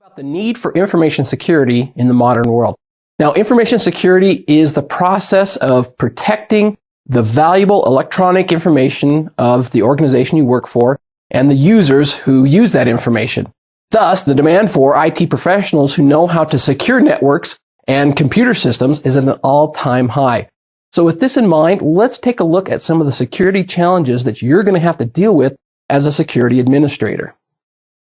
About the need for information security in the modern world. Now, information security is the process of protecting the valuable electronic information of the organization you work for and the users who use that information. Thus, the demand for IT professionals who know how to secure networks and computer systems is at an all-time high. So with this in mind, let's take a look at some of the security challenges that you're going to have to deal with as a security administrator.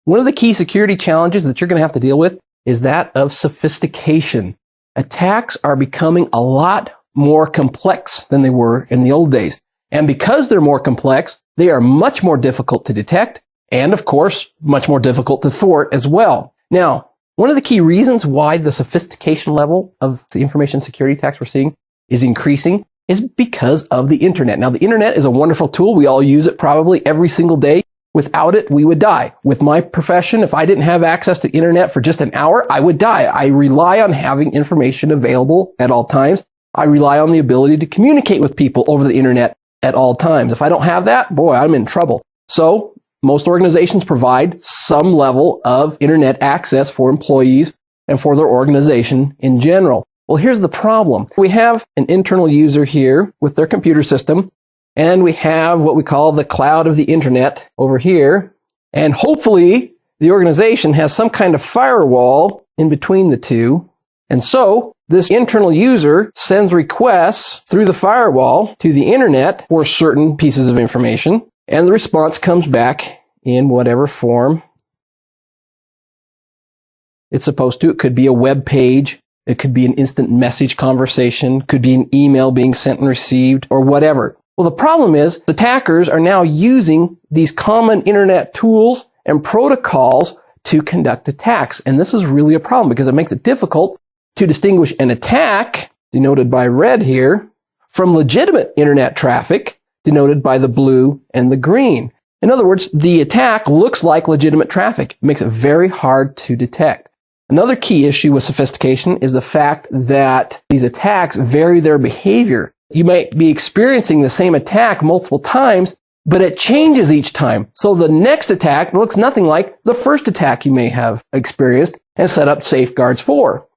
One of the key security challenges that you're going to have to deal with is that of sophistication. Attacks are becoming a lot more complex than they were in the old days. And because they're more complex, they are much more difficult to detect and, of course, much more difficult to thwart as well. Now, one of the key reasons why the sophistication level of the information security attacks we're seeing is increasing is because of the internet. Now, the internet is a wonderful tool. We all use it probably every single day. Without it, we would die. With my profession, if I didn't have access to the internet for just an hour, I would die. I rely on having information available at all times. I rely on the ability to communicate with people over the internet at all times. If I don't have that, boy, I'm in trouble. So most organizations provide some level of internet access for employees and for their organization in general. Well, here's the problem. We have an internal user here with their computer system, and we have what we call the cloud of the internet over here. And hopefully the organization has some kind of firewall in between the two. And so this internal user sends requests through the firewall to the internet for certain pieces of information. And the response comes back in whatever form it's supposed to. It could be a web page. It could be an instant message conversation. Could be an email being sent and received or whatever. Well, the problem is attackers are now using these common internet tools and protocols to conduct attacks. And this is really a problem because it makes it difficult to distinguish an attack, denoted by red here, from legitimate internet traffic, denoted by the blue and the green. In other words, the attack looks like legitimate traffic. It makes it very hard to detect. Another key issue with sophistication is the fact that these attacks vary their behavior. You might be experiencing the same attack multiple times, but it changes each time. So the next attack looks nothing like the first attack you may have experienced and set up safeguards for.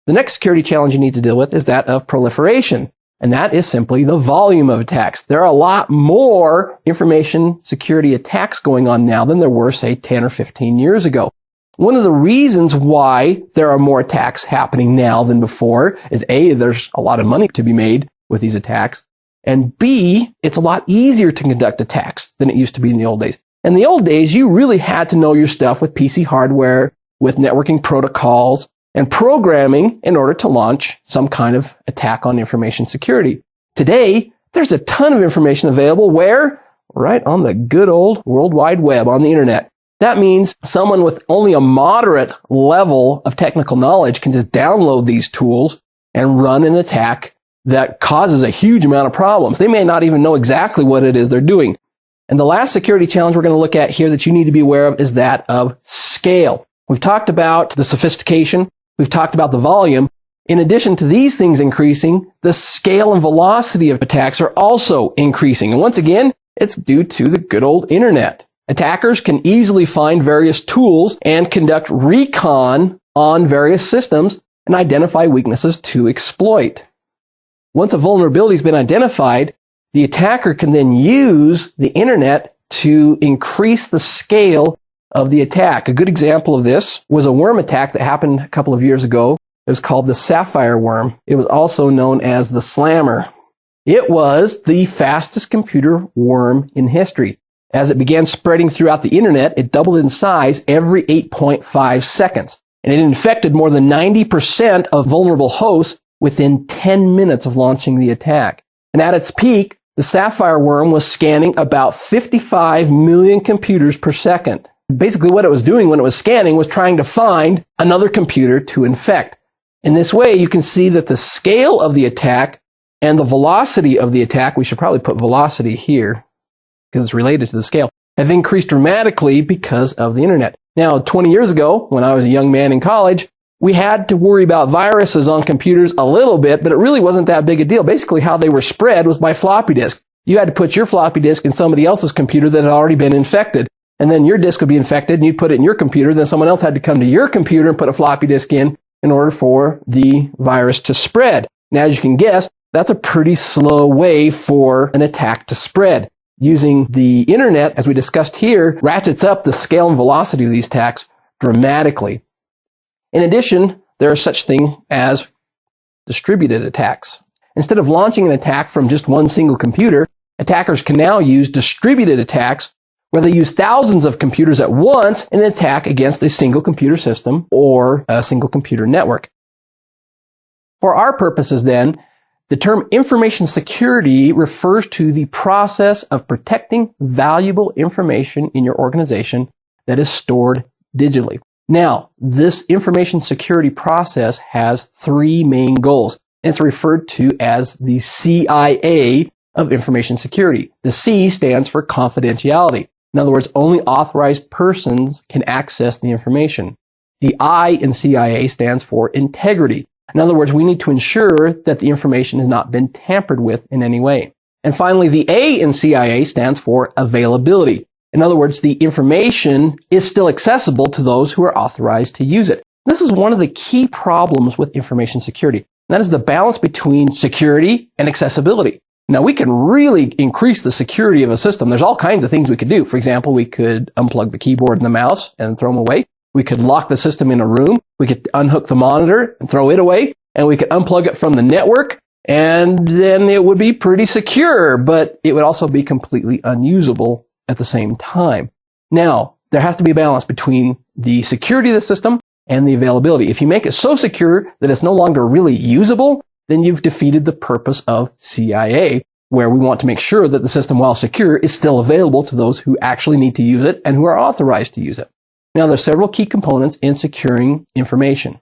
The next security challenge you need to deal with is that of proliferation. And that is simply the volume of attacks. There are a lot more information security attacks going on now than there were, say, 10 or 15 years ago. One of the reasons why there are more attacks happening now than before is A, there's a lot of money to be made with these attacks, and B, it's a lot easier to conduct attacks than it used to be in the old days. In the old days, you really had to know your stuff with PC hardware, with networking protocols, and programming in order to launch some kind of attack on information security. Today, there's a ton of information available where? Right on the good old World Wide Web, on the internet. That means someone with only a moderate level of technical knowledge can just download these tools and run an attack that causes a huge amount of problems. They may not even know exactly what it is they're doing. And the last security challenge we're going to look at here that you need to be aware of is that of scale. We've talked about the sophistication. We've talked about the volume. In addition to these things increasing, the scale and velocity of attacks are also increasing. And once again, it's due to the good old internet. Attackers can easily find various tools and conduct recon on various systems and identify weaknesses to exploit. Once a vulnerability has been identified, the attacker can then use the internet to increase the scale of the attack. A good example of this was a worm attack that happened a couple of years ago. It was called the Sapphire worm. It was also known as the Slammer. It was the fastest computer worm in history. As it began spreading throughout the internet, it doubled in size every 8.5 seconds. And it infected more than 90% of vulnerable hosts within 10 minutes of launching the attack. And at its peak, the Sapphire worm was scanning about 55 million computers per second. Basically, what it was doing when it was scanning was trying to find another computer to infect. In this way, you can see that the scale of the attack and the velocity of the attack, we should probably put velocity here because it's related to the scale, have increased dramatically because of the internet. Now, 20 years ago, when I was a young man in college, we had to worry about viruses on computers a little bit, but it really wasn't that big a deal. Basically, how they were spread was by floppy disk. You had to put your floppy disk in somebody else's computer that had already been infected. and then your disk would be infected, and you'd put it in your computer, then someone else had to come to your computer and put a floppy disk in order for the virus to spread. Now, as you can guess, that's a pretty slow way for an attack to spread. Using the internet, as we discussed here, ratchets up the scale and velocity of these attacks dramatically. In addition, there are such things as distributed attacks. Instead of launching an attack from just one single computer, attackers can now use distributed attacks where they use thousands of computers at once in an attack against a single computer system or a single computer network. For our purposes then, the term information security refers to the process of protecting valuable information in your organization that is stored digitally. Now, this information security process has three main goals. It's referred to as the CIA of information security. The C stands for confidentiality. In other words, only authorized persons can access the information. The I in CIA stands for integrity. In other words, we need to ensure that the information has not been tampered with in any way. And finally, the A in CIA stands for availability. In other words, the information is still accessible to those who are authorized to use it. This is one of the key problems with information security. That is the balance between security and accessibility. Now, we can really increase the security of a system. There's all kinds of things we could do. For example, we could unplug the keyboard and the mouse and throw them away. We could lock the system in a room. We could unhook the monitor and throw it away. And we could unplug it from the network. And then it would be pretty secure, but it would also be completely unusable at the same time. Now, there has to be a balance between the security of the system and the availability. If you make it so secure that it's no longer really usable, then you've defeated the purpose of CIA, where we want to make sure that the system, while secure, is still available to those who actually need to use it and who are authorized to use it. Now, there's several key components in securing information.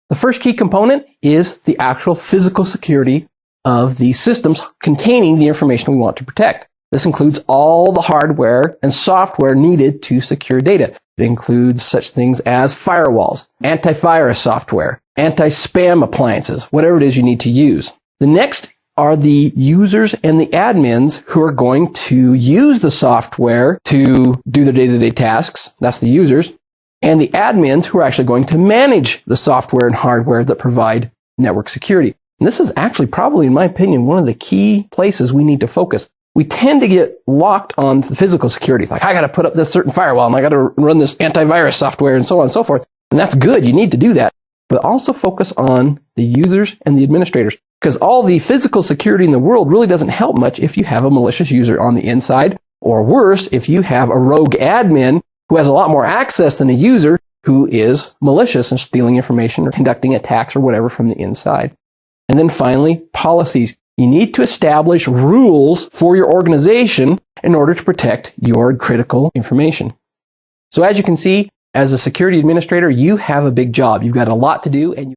The first key component is the actual physical security of the systems containing the information we want to protect. This includes all the hardware and software needed to secure data. It includes such things as firewalls, antivirus software, anti-spam appliances, whatever it is you need to use. The next are the users and the admins who are going to use the software to do their day-to-day tasks. That's the users. And the admins who are actually going to manage the software and hardware that provide network security. And this is actually probably, in my opinion, one of the key places we need to focus. We tend to get locked on the physical security. It's like, I got to put up this certain firewall and I got to run this antivirus software and so on and so forth. And that's good. You need to do that. But also focus on the users and the administrators. Because all the physical security in the world really doesn't help much if you have a malicious user on the inside. Or worse, if you have a rogue admin who has a lot more access than a user who is malicious and stealing information or conducting attacks or whatever from the inside. And then finally, policies. You need to establish rules for your organization in order to protect your critical information. So as you can see, as a security administrator, you have a big job. You've got a lot to do, and